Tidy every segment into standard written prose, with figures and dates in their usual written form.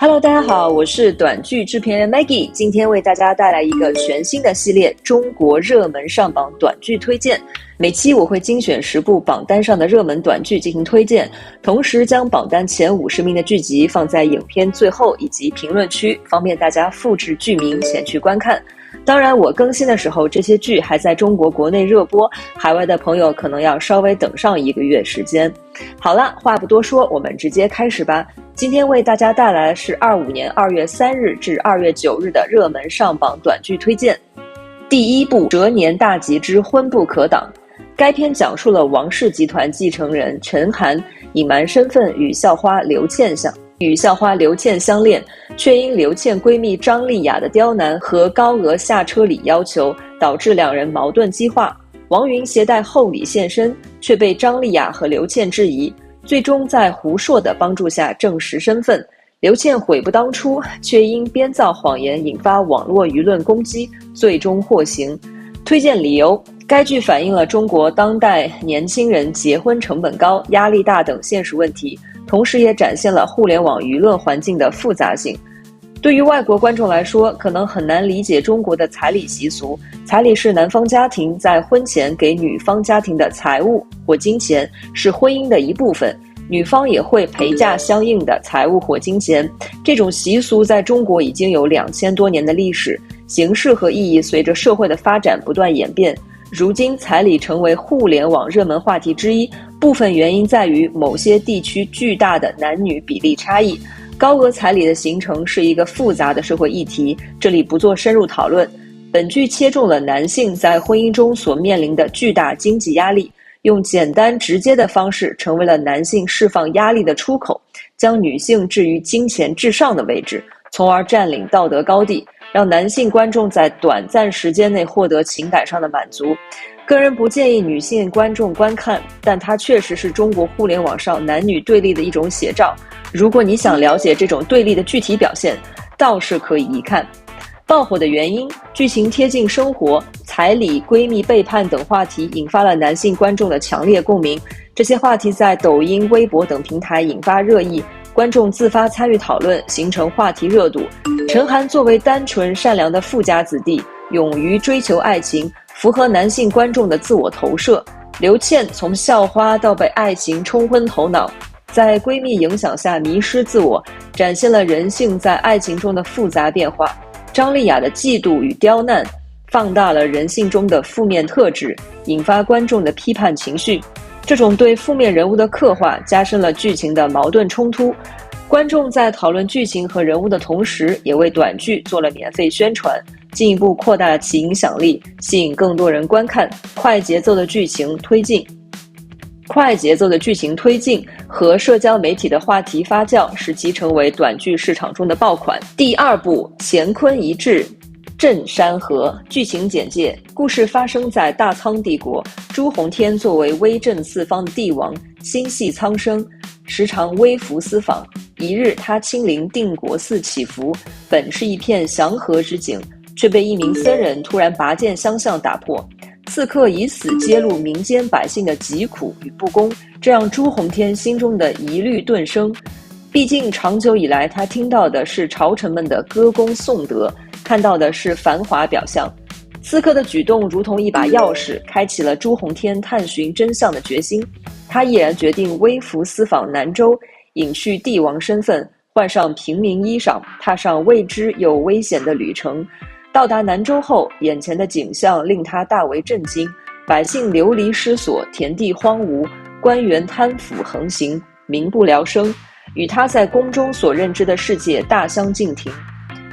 Hello， 大家好，我是短剧制片人 Maggie， 今天为大家带来一个全新的系列——中国热门上榜短剧推荐。每期我会精选10部榜单上的热门短剧进行推荐，同时将榜单前50名的剧集放在影片最后以及评论区，方便大家复制剧名前去观看。当然，我更新的时候，这些剧还在中国国内热播，海外的朋友可能要稍微等上1个月时间。好了，话不多说，我们直接开始吧。今天为大家带来的是25年2月3日至2月9日的热门上榜短剧推荐。第一部《蛇年大吉之婚不可挡》，该片讲述了王氏集团继承人陈涵隐瞒身份与校花刘倩相恋，却因刘倩闺蜜张丽雅的刁难和高额下车礼要求，导致两人矛盾激化。王云携带厚礼现身，却被张丽雅和刘倩质疑，最终在胡硕的帮助下证实身份。刘倩悔不当初，却因编造谎言引发网络舆论攻击，最终获刑。推荐理由：该剧反映了中国当代年轻人结婚成本高、压力大等现实问题，同时也展现了互联网舆论环境的复杂性。对于外国观众来说，可能很难理解中国的彩礼习俗。彩礼是男方家庭在婚前给女方家庭的财物或金钱，是婚姻的一部分，女方也会陪嫁相应的财物或金钱。这种习俗在中国已经有2000多年的历史，形式和意义随着社会的发展不断演变。如今彩礼成为互联网热门话题之一，部分原因在于某些地区巨大的男女比例差异。高额彩礼的形成是一个复杂的社会议题，这里不做深入讨论。本剧切中了男性在婚姻中所面临的巨大经济压力，用简单直接的方式成为了男性释放压力的出口，将女性置于金钱至上的位置，从而占领道德高地，让男性观众在短暂时间内获得情感上的满足。个人不建议女性观众观看，但它确实是中国互联网上男女对立的一种写照。如果你想了解这种对立的具体表现，倒是可以一看。爆火的原因：剧情贴近生活，彩礼、闺蜜背叛等话题引发了男性观众的强烈共鸣。这些话题在抖音、微博等平台引发热议，观众自发参与讨论，形成话题热度。陈涵作为单纯善良的富家子弟，勇于追求爱情，符合男性观众的自我投射。刘倩从校花到被爱情冲昏头脑，在闺蜜影响下迷失自我，展现了人性在爱情中的复杂变化。张丽雅的嫉妒与刁难放大了人性中的负面特质，引发观众的批判情绪。这种对负面人物的刻画加深了剧情的矛盾冲突。观众在讨论剧情和人物的同时，也为短剧做了免费宣传，进一步扩大了其影响力，吸引更多人观看。快节奏的剧情推进和社交媒体的话题发酵，使其成为短剧市场中的爆款。第二部《乾坤一掷镇山河》，剧情简介：故事发生在大仓帝国，朱洪天作为威震四方的帝王，心系苍生，时常微服私访。一日，他亲临定国寺祈福，本是一片祥和之景，却被一名僧人突然拔剑相向打破。刺客以死揭露民间百姓的疾苦与不公，这让朱洪天心中的疑虑顿生。毕竟长久以来，他听到的是朝臣们的歌功颂德，看到的是繁华表象。刺客的举动如同一把钥匙，开启了朱洪天探寻真相的决心。他毅然决定微服私访南州，隐去帝王身份，换上平民衣裳，踏上未知又危险的旅程。到达南州后，眼前的景象令他大为震惊，百姓流离失所，田地荒芜，官员贪腐横行，民不聊生，与他在宫中所认知的世界大相径庭。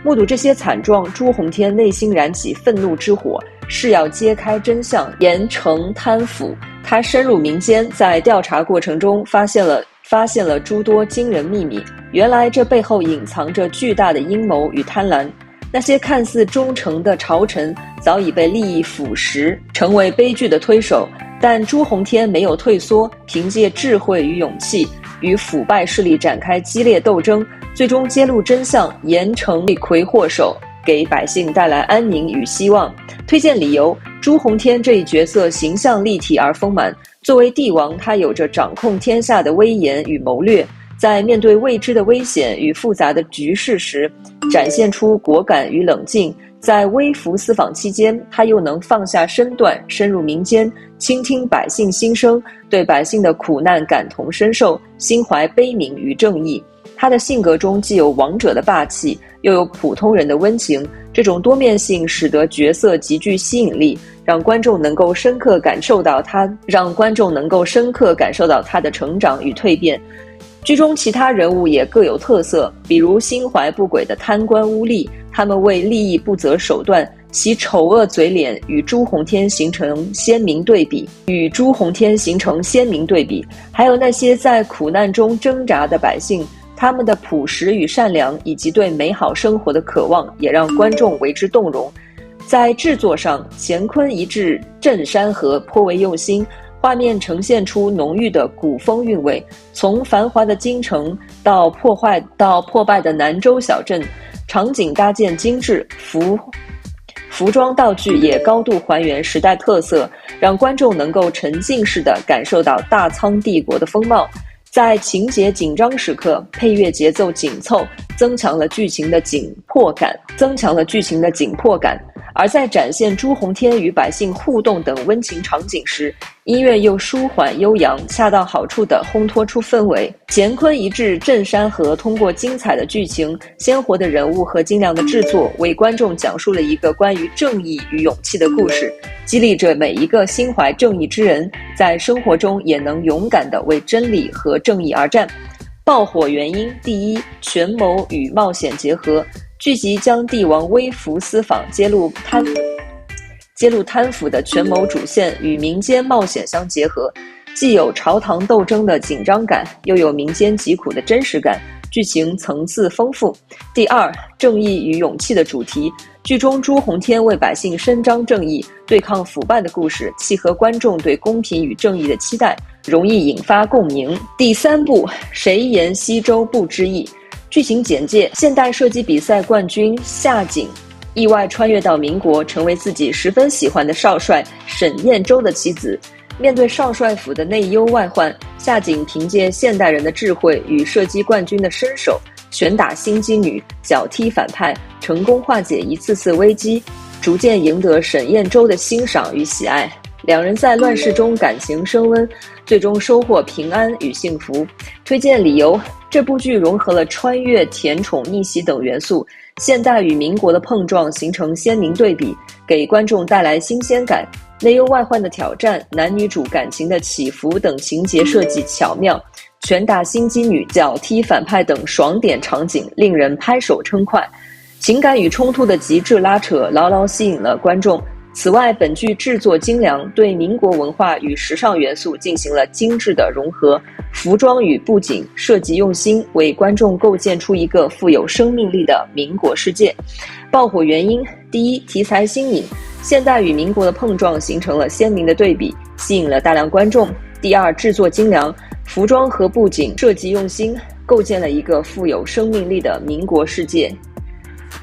目睹这些惨状，朱洪天内心燃起愤怒之火，誓要揭开真相，严惩贪腐。他深入民间，在调查过程中发现了诸多惊人秘密，原来这背后隐藏着巨大的阴谋与贪婪。那些看似忠诚的朝臣早已被利益腐蚀，成为悲剧的推手，但朱洪天没有退缩，凭借智慧与勇气，与腐败势力展开激烈斗争，最终揭露真相，严惩罪魁祸首，给百姓带来安宁与希望。推荐理由：朱洪天这一角色形象立体而丰满，作为帝王，他有着掌控天下的威严与谋略，在面对未知的危险与复杂的局势时，展现出果敢与冷静。在微服私访期间，他又能放下身段，深入民间，倾听百姓心声，对百姓的苦难感同身受，心怀悲悯与正义。他的性格中既有王者的霸气，又有普通人的温情，这种多面性使得角色极具吸引力，让观众能够深刻感受到他的成长与蜕变。剧中其他人物也各有特色，比如心怀不轨的贪官污吏，他们为利益不择手段，其丑恶嘴脸与朱洪天形成鲜明对比。还有那些在苦难中挣扎的百姓，他们的朴实与善良，以及对美好生活的渴望，也让观众为之动容。在制作上，乾坤一掷镇山河颇为用心，画面呈现出浓郁的古风韵味，从繁华的京城到破败的南州小镇，场景搭建精致，服装道具也高度还原时代特色，让观众能够沉浸式地感受到大仓帝国的风貌。在情节紧张时刻，配乐节奏紧凑，增强了剧情的紧迫感。而在展现朱洪天与百姓互动等温情场景时，音乐又舒缓悠扬，恰到好处地烘托出氛围。乾坤一掷镇山河通过精彩的剧情、鲜活的人物和精良的制作，为观众讲述了一个关于正义与勇气的故事，激励着每一个心怀正义之人，在生活中也能勇敢地为真理和正义而战。爆火原因：第一，权谋与冒险结合。剧集将帝王微服私访、揭露贪腐的权谋主线与民间冒险相结合，既有朝堂斗争的紧张感，又有民间疾苦的真实感，剧情层次丰富。第二，正义与勇气的主题。剧中朱洪天为百姓伸张正义、对抗腐败的故事，契合观众对公平与正义的期待，容易引发共鸣。第三部，谁言西周不知义？剧情简介：现代射击比赛冠军夏瑾意外穿越到民国，成为自己十分喜欢的少帅沈彦州的妻子。面对少帅府的内忧外患，夏瑾凭借现代人的智慧与射击冠军的身手，拳打心机女，脚踢反派，成功化解一次次危机，逐渐赢得沈彦州的欣赏与喜爱。两人在乱世中感情升温，最终收获平安与幸福。推荐理由：这部剧融合了穿越、甜宠、逆袭等元素，现代与民国的碰撞形成鲜明对比，给观众带来新鲜感。内忧外患的挑战、男女主感情的起伏等情节设计巧妙，拳打心机女、脚踢反派等爽点场景令人拍手称快，情感与冲突的极致拉扯牢牢吸引了观众。此外，本剧制作精良，对民国文化与时尚元素进行了精致的融合，服装与布景设计用心，为观众构建出一个富有生命力的民国世界。爆火原因：第一，题材新颖，现代与民国的碰撞形成了鲜明的对比，吸引了大量观众。第二，制作精良，服装和布景设计用心，构建了一个富有生命力的民国世界。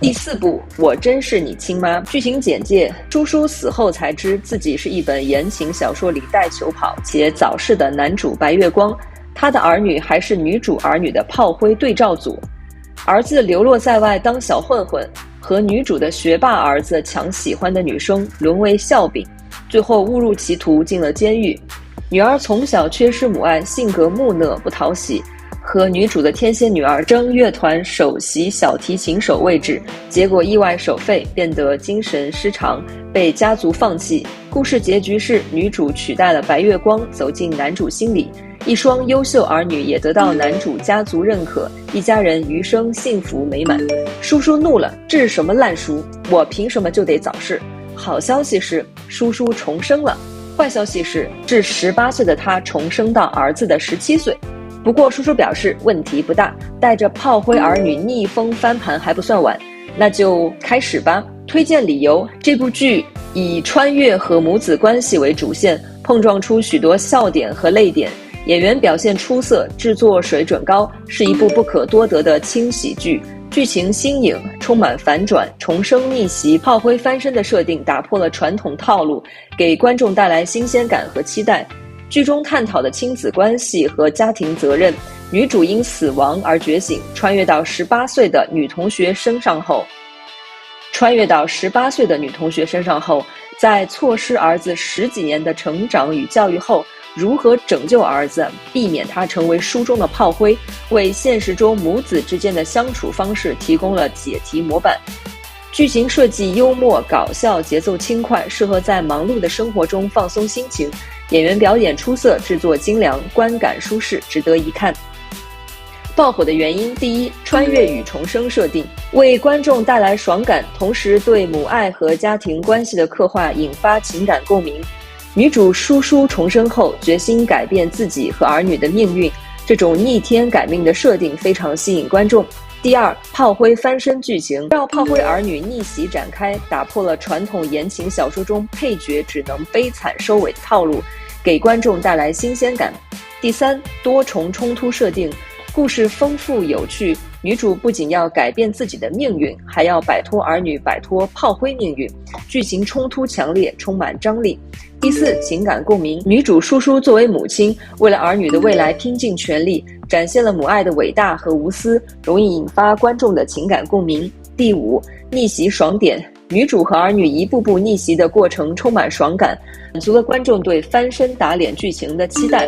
第四部，我真是你亲妈。剧情简介：叔叔死后才知自己是一本言情小说里带球跑且早逝的男主白月光，他的儿女还是女主儿女的炮灰对照组。儿子流落在外当小混混，和女主的学霸儿子抢喜欢的女生，沦为笑柄，最后误入歧途进了监狱。女儿从小缺失母爱，性格木讷不讨喜，和女主的天仙女儿争乐团首席小提琴手位置，结果意外手废，变得精神失常，被家族放弃。故事结局是女主取代了白月光，走进男主心里，一双优秀儿女也得到男主家族认可，一家人余生幸福美满。叔叔怒了，这是什么烂书？我凭什么就得早逝？好消息是，叔叔重生了。坏消息是，至18岁的他重生到儿子的17岁。不过叔叔表示问题不大，带着炮灰儿女逆风翻盘还不算晚，那就开始吧。推荐理由：这部剧以穿越和母子关系为主线，碰撞出许多笑点和泪点，演员表现出色，制作水准高，是一部不可多得的轻喜剧。剧情新颖，充满反转，重生逆袭、炮灰翻身的设定打破了传统套路，给观众带来新鲜感和期待。剧中探讨的亲子关系和家庭责任，女主因死亡而觉醒，穿越到18岁的女同学身上后，在错失儿子10几年的成长与教育后，如何拯救儿子，避免他成为书中的炮灰，为现实中母子之间的相处方式提供了解题模板。剧情设计幽默搞笑，节奏轻快，适合在忙碌的生活中放松心情。演员表演出色，制作精良，观感舒适，值得一看。爆火的原因，第一，穿越与重生设定，为观众带来爽感，同时对母爱和家庭关系的刻画引发情感共鸣。女主舒舒重生后，决心改变自己和儿女的命运，这种逆天改命的设定非常吸引观众。第二，炮灰翻身剧情，绕炮灰儿女逆袭展开，打破了传统言情小说中配角只能悲惨收尾的套路，给观众带来新鲜感。第三，多重冲突设定，故事丰富有趣，女主不仅要改变自己的命运，还要摆脱儿女，摆脱炮灰命运，剧情冲突强烈，充满张力。第四，情感共鸣，女主舒舒作为母亲，为了儿女的未来拼尽全力，展现了母爱的伟大和无私，容易引发观众的情感共鸣。第五，逆袭爽点，女主和儿女一步步逆袭的过程充满爽感，满足了观众对翻身打脸剧情的期待。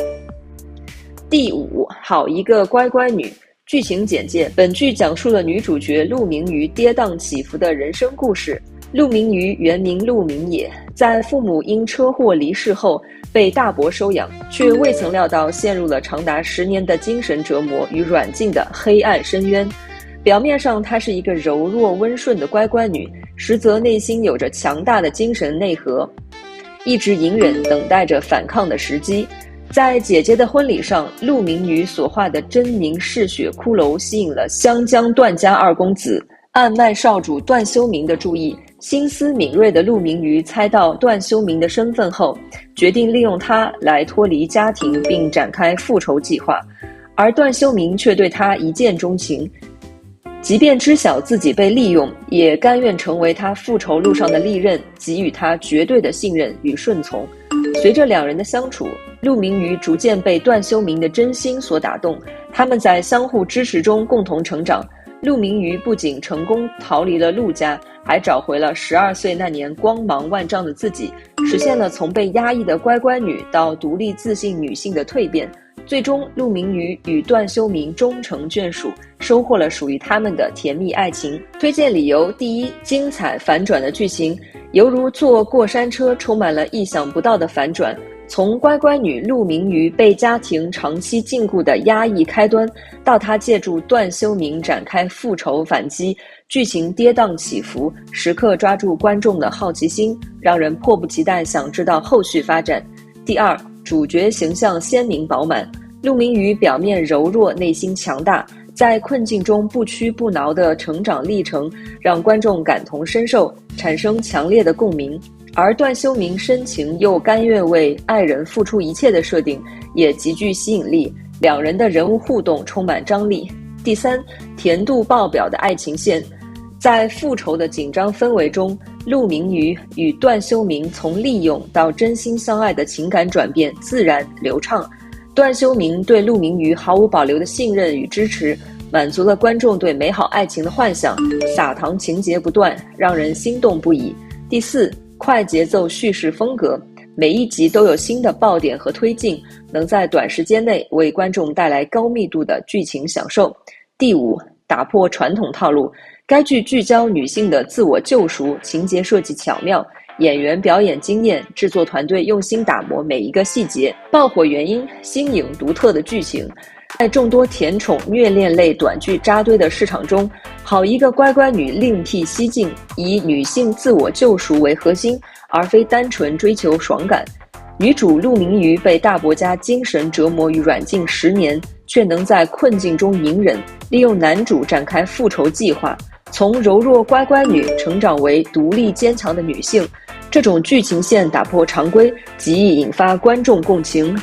第五，好一个乖乖女。剧情简介，本剧讲述了女主角陆明瑜跌宕起伏的人生故事。陆明瑜原名陆明野，在父母因车祸离世后被大伯收养，却未曾料到陷入了长达10年的精神折磨与软禁的黑暗深渊。表面上她是一个柔弱温顺的乖乖女，实则内心有着强大的精神内核，一直隐忍等待着反抗的时机。在姐姐的婚礼上，陆明瑜所画的狰狞嗜血骷髅吸引了湘江段家二公子暗脉少主段修明的注意。心思敏锐的陆明瑜猜到段修明的身份后，决定利用他来脱离家庭并展开复仇计划，而段修明却对他一见钟情，即便知晓自己被利用，也甘愿成为他复仇路上的利刃，给予他绝对的信任与顺从。随着两人的相处，陆明瑜逐渐被段修明的真心所打动，他们在相互支持中共同成长。陆明瑜不仅成功逃离了陆家，还找回了12岁那年光芒万丈的自己，实现了从被压抑的乖乖女到独立自信女性的蜕变。最终，陆明瑜与段修明终成眷属，收获了属于他们的甜蜜爱情。推荐理由：第一，精彩反转的剧情，犹如坐过山车，充满了意想不到的反转。从乖乖女陆明瑜被家庭长期禁锢的压抑开端，到她借助段修明展开复仇反击，剧情跌宕起伏，时刻抓住观众的好奇心，让人迫不及待想知道后续发展。第二，主角形象鲜明饱满，陆明瑜表面柔弱，内心强大，在困境中不屈不挠的成长历程，让观众感同身受，产生强烈的共鸣。而段修明深情又甘愿为爱人付出一切的设定也极具吸引力，两人的人物互动充满张力。第三，甜度爆表的爱情线，在复仇的紧张氛围中，陆明瑜与段修明从利用到真心相爱的情感转变自然流畅。段修明对陆明瑜毫无保留的信任与支持，满足了观众对美好爱情的幻想，撒糖情节不断，让人心动不已。第四，快节奏叙事风格，每一集都有新的爆点和推进，能在短时间内为观众带来高密度的剧情享受。第五，打破传统套路，该剧聚焦女性的自我救赎，情节设计巧妙，演员表演惊艳，制作团队用心打磨每一个细节。爆火原因，新颖独特的剧情。在众多甜宠虐恋类短剧扎堆的市场中，好一个乖乖女另辟蹊径，以女性自我救赎为核心，而非单纯追求爽感。女主陆明瑜被大伯家精神折磨与软禁10年，却能在困境中隐忍，利用男主展开复仇计划，从柔弱乖乖女成长为独立坚强的女性。这种剧情线打破常规，极易引发观众共情。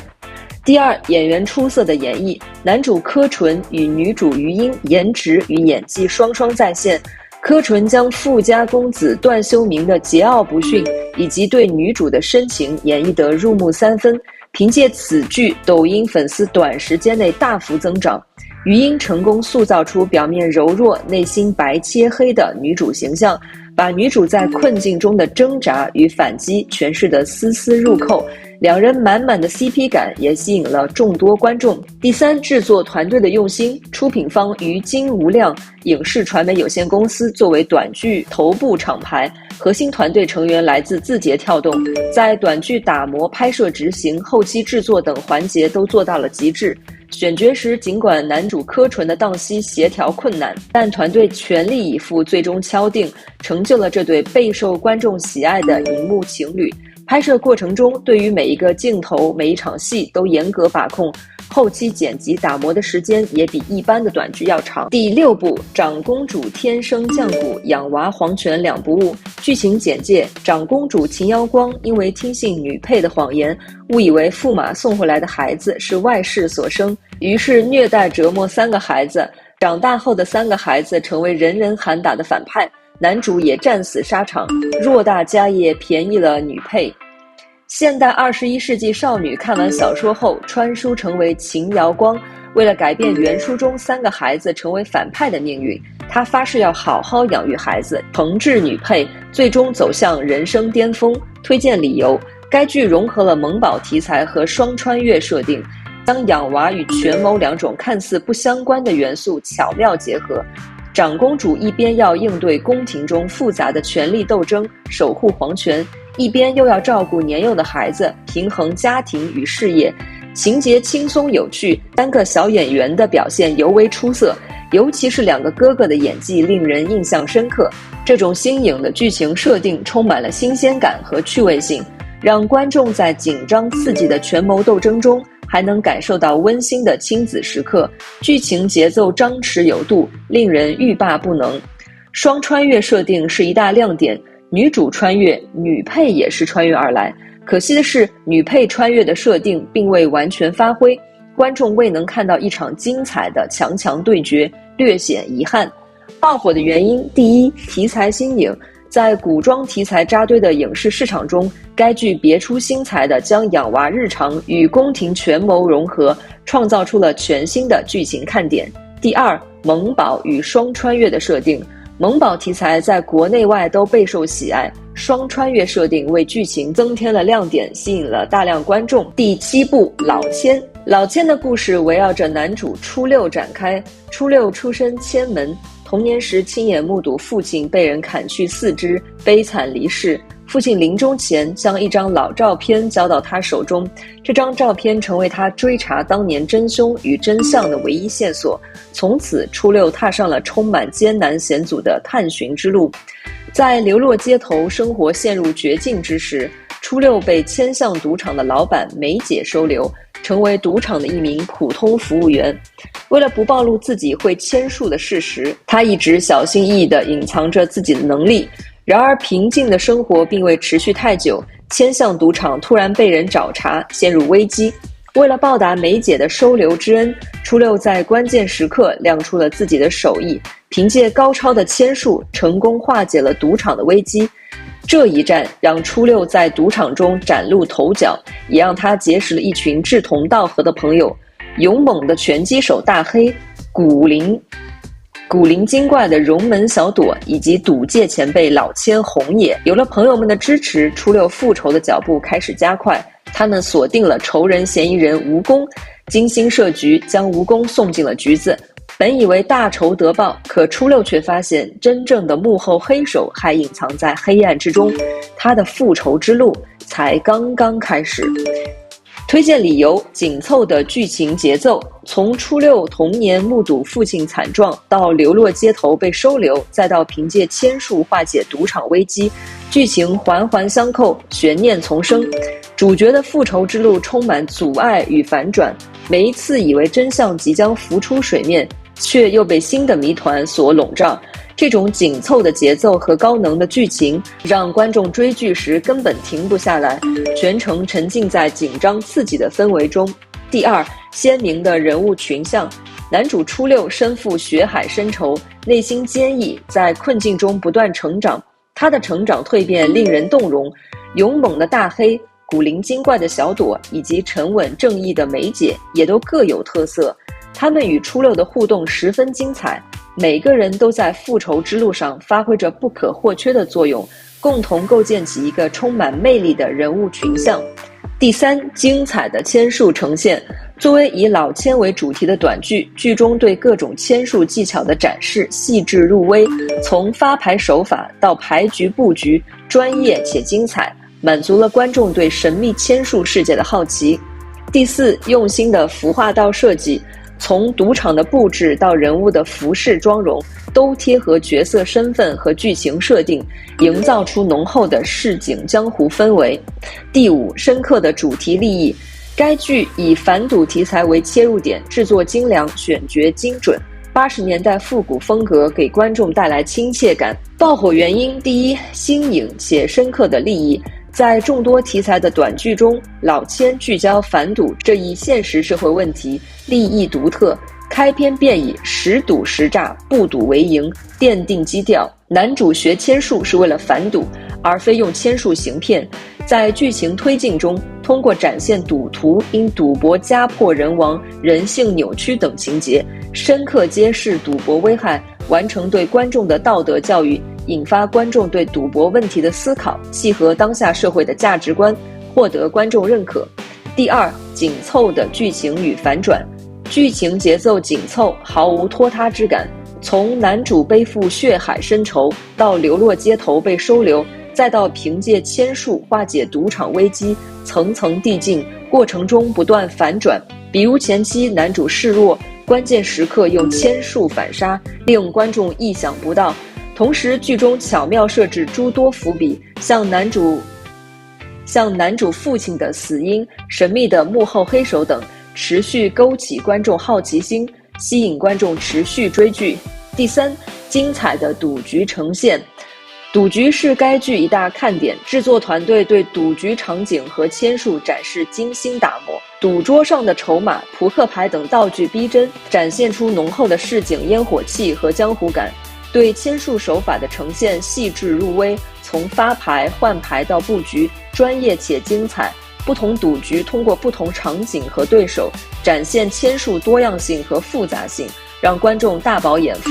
第二，演员出色的演绎，男主柯纯与女主于英颜值与演技双双在线。柯纯将富家公子段修明的桀骜不驯以及对女主的深情演绎得入木三分，凭借此剧，抖音粉丝短时间内大幅增长。余音成功塑造出表面柔弱、内心白切黑的女主形象，把女主在困境中的挣扎与反击诠释得丝丝入扣，两人满满的 CP 感也吸引了众多观众。第三，制作团队的用心，出品方于金无量影视传媒有限公司作为短剧头部厂牌，核心团队成员来自字节跳动，在短剧打磨、拍摄执行、后期制作等环节都做到了极致。选角时，尽管男主柯纯的档期协调困难，但团队全力以赴，最终敲定，成就了这对备受观众喜爱的荧幕情侣。拍摄过程中，对于每一个镜头、每一场戏都严格把控，后期剪辑打磨的时间也比一般的短剧要长。第6部，长公主天生降骨，养娃黄泉两不误。剧情简介：长公主秦瑶光因为听信女配的谎言，误以为驸马送回来的孩子是外室所生，于是虐待折磨3个孩子。长大后的3个孩子成为人人喊打的反派，男主也战死沙场，偌大家业便宜了女配。现代21世纪少女看完小说后，穿书成为秦瑶光，为了改变原书中3个孩子成为反派的命运，她发誓要好好养育孩子，惩治女配，最终走向人生巅峰。推荐理由：该剧融合了萌宝题材和双穿越设定，将养娃与权谋2种看似不相关的元素巧妙结合。长公主一边要应对宫廷中复杂的权力斗争，守护皇权，一边又要照顾年幼的孩子，平衡家庭与事业。情节轻松有趣，3个小演员的表现尤为出色，尤其是2个哥哥的演技令人印象深刻。这种新颖的剧情设定充满了新鲜感和趣味性，让观众在紧张刺激的权谋斗争中还能感受到温馨的亲子时刻。剧情节奏张弛有度，令人欲罢不能。双穿越设定是一大亮点，女主穿越，女配也是穿越而来。可惜的是，女配穿越的设定并未完全发挥，观众未能看到一场精彩的强强对决，略显遗憾。爆火的原因：第一，题材新颖。在古装题材扎堆的影视市场中，该剧别出心裁地将养娃日常与宫廷权谋融合，创造出了全新的剧情看点。第二，萌宝与双穿越的设定。萌宝题材在国内外都备受喜爱，双穿越设定为剧情增添了亮点，吸引了大量观众。第7部，老千。老千的故事围绕着男主初六展开。初六出身千门，童年时亲眼目睹父亲被人砍去4肢，悲惨离世。父亲临终前将一张老照片交到他手中，这张照片成为他追查当年真凶与真相的唯一线索。从此，初六踏上了充满艰难险阻的探寻之路。在流落街头，生活陷入绝境之时，初六被迁向赌场的老板梅姐收留，成为赌场的一名普通服务员。为了不暴露自己会签数的事实，他一直小心翼翼地隐藏着自己的能力。然而平静的生活并未持续太久，迁向赌场突然被人找茬，陷入危机。为了报答梅姐的收留之恩，初六在关键时刻亮出了自己的手艺，凭借高超的签术，成功化解了赌场的危机。这一战让初六在赌场中崭露头角，也让他结识了一群志同道合的朋友，勇猛的拳击手大黑、古灵精怪的龙门小朵，以及赌界前辈老千红野。有了朋友们的支持，初六复仇的脚步开始加快。他们锁定了仇人嫌疑人蜈蚣，精心设局，将蜈蚣送进了局子。本以为大仇得报，可初六却发现真正的幕后黑手还隐藏在黑暗之中，他的复仇之路才刚刚开始。推荐理由：紧凑的剧情节奏，从初六童年目睹父亲惨状，到流落街头被收留，再到凭借签术化解赌场危机，剧情环环相扣，悬念丛生。主角的复仇之路充满阻碍与反转，每一次以为真相即将浮出水面，却又被新的谜团所笼罩。这种紧凑的节奏和高能的剧情，让观众追剧时根本停不下来，全程沉浸在紧张刺激的氛围中。第二，鲜明的人物群像。男主初六身负血海深仇，内心坚毅，在困境中不断成长。他的成长蜕变令人动容。勇猛的大黑、古灵精怪的小朵以及沉稳正义的梅姐也都各有特色。他们与初六的互动十分精彩，每个人都在复仇之路上发挥着不可或缺的作用，共同构建起一个充满魅力的人物群像。第三，精彩的签术呈现。作为以老千为主题的短剧，剧中对各种签术技巧的展示细致入微，从发牌手法到牌局布局，专业且精彩，满足了观众对神秘签术世界的好奇。第四，用心的服化道设计，从赌场的布置到人物的服饰妆容，都贴合角色身份和剧情设定，营造出浓厚的市井江湖氛围。第五，深刻的主题立意。该剧以反赌题材为切入点，制作精良，选角精准，80年代复古风格给观众带来亲切感。爆火原因：第一，新颖且深刻的立意。在众多题材的短剧中，老千聚焦反赌这一现实社会问题，立意独特。开篇便以实赌实诈，不赌为赢奠定基调。男主学签术是为了反赌，而非用签术行骗。在剧情推进中，通过展现赌徒因赌博家破人亡、人性扭曲等情节，深刻揭示赌博危害，完成对观众的道德教育，引发观众对赌博问题的思考，契合当下社会的价值观，获得观众认可。第二，紧凑的剧情与反转。剧情节奏紧凑，毫无拖沓之感。从男主背负血海深仇，到流落街头被收留，再到凭借签术化解赌场危机，层层递进，过程中不断反转。比如前期男主示弱，关键时刻用签术反杀，令观众意想不到。同时剧中巧妙设置诸多伏笔，像男主父亲的死因、神秘的幕后黑手等，持续勾起观众好奇心，吸引观众持续追剧。第三，精彩的赌局呈现。赌局是该剧一大看点，制作团队对赌局场景和签术展示精心打磨，赌桌上的筹码、扑克牌等道具逼真，展现出浓厚的市井烟火气和江湖感。对签术手法的呈现细致入微，从发牌、换牌到布局，专业且精彩。不同赌局通过不同场景和对手，展现签术多样性和复杂性，让观众大饱眼福。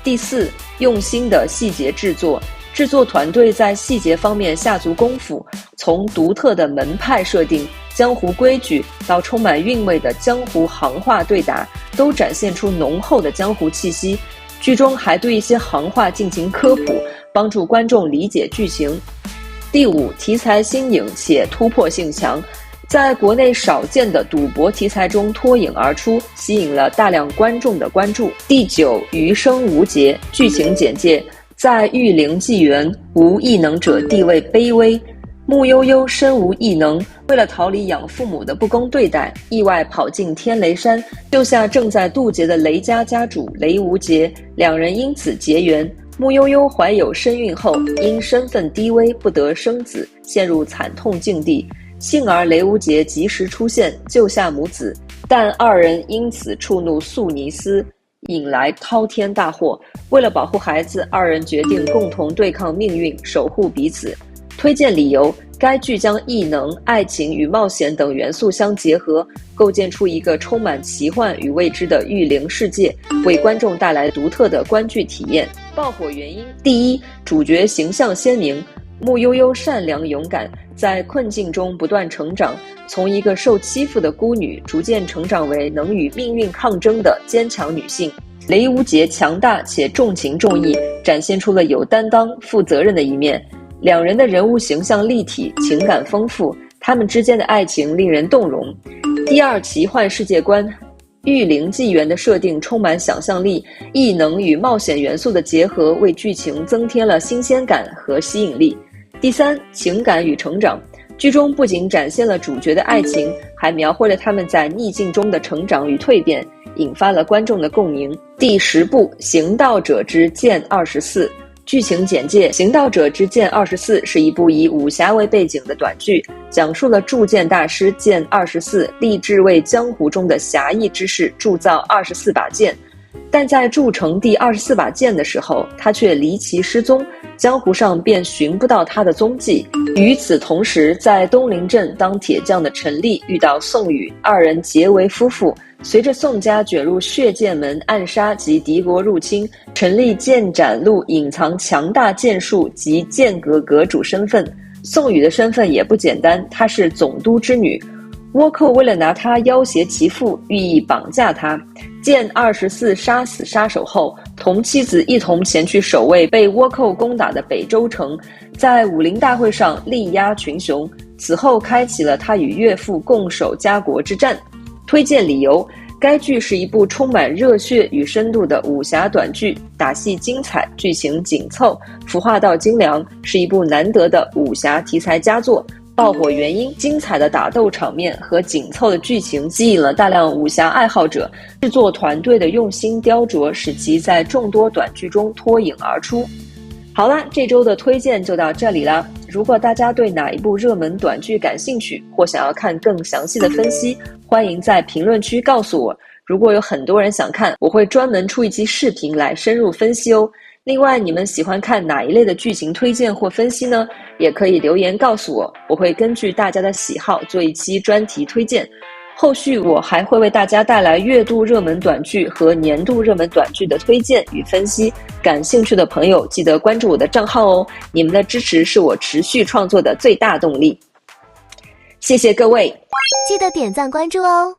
第四，用心的细节制作。制作团队在细节方面下足功夫，从独特的门派设定、江湖规矩到充满韵味的江湖行话对答，都展现出浓厚的江湖气息。剧中还对一些行话进行科普，帮助观众理解剧情。第五，题材新颖且突破性强，在国内少见的赌博题材中脱颖而出，吸引了大量观众的关注。第九，余生无劫。剧情简介：在玉灵纪元，无异能者地位卑微，穆悠悠身无异能，为了逃离养父母的不公对待，意外跑进天雷山，救下正在渡劫的雷家家主雷无劫，两人因此结缘。穆悠悠怀有身孕后，因身份低微不得生子，陷入惨痛境地。幸而雷无劫及时出现，救下母子，但二人因此触怒素尼斯，引来滔天大祸。为了保护孩子，二人决定共同对抗命运，守护彼此。推荐理由：该剧将异能、爱情与冒险等元素相结合，构建出一个充满奇幻与未知的御灵世界，为观众带来独特的观剧体验。爆火原因：第一，主角形象鲜明，穆悠悠善良勇敢，在困境中不断成长，从一个受欺负的孤女逐渐成长为能与命运抗争的坚强女性。雷无劫强大且重情重义，展现出了有担当、负责任的一面。两人的人物形象立体，情感丰富，他们之间的爱情令人动容。第二，奇幻世界观。御灵纪元的设定充满想象力，异能与冒险元素的结合为剧情增添了新鲜感和吸引力。第三，情感与成长。剧中不仅展现了主角的爱情，还描绘了他们在逆境中的成长与蜕变，引发了观众的共鸣。第10部《行道者之剑24》。剧情简介：《行道者之剑24》是一部以武侠为背景的短剧，讲述了铸剑大师剑24立志为江湖中的侠义之士铸造24把剑。但在铸成第24把剑的时候，他却离奇失踪，江湖上便寻不到他的踪迹。与此同时，在东陵镇当铁匠的陈丽遇到宋宇，二人结为夫妇。随着宋家卷入血剑门暗杀及敌国入侵，陈丽剑斩路隐藏强大剑术及剑阁阁主身份。宋宇的身份也不简单，她是总督之女。倭寇为了拿她要挟其父，寓意绑架她。见24杀死杀手后，同妻子一同前去守卫被倭寇攻打的北周城，在武林大会上力压群雄。此后开启了他与岳父共守家国之战。推荐理由：该剧是一部充满热血与深度的武侠短剧，打戏精彩，剧情紧凑，服化道精良，是一部难得的武侠题材佳作。爆火原因：精彩的打斗场面和紧凑的剧情吸引了大量武侠爱好者，制作团队的用心雕琢使其在众多短剧中脱颖而出。好啦，这周的推荐就到这里啦。如果大家对哪一部热门短剧感兴趣，或想要看更详细的分析，欢迎在评论区告诉我。如果有很多人想看，我会专门出一期视频来深入分析哦。另外，你们喜欢看哪一类的剧情推荐或分析呢？也可以留言告诉我，我会根据大家的喜好做一期专题推荐。后续我还会为大家带来月度热门短剧和年度热门短剧的推荐与分析，感兴趣的朋友记得关注我的账号哦，你们的支持是我持续创作的最大动力。谢谢各位，记得点赞关注哦。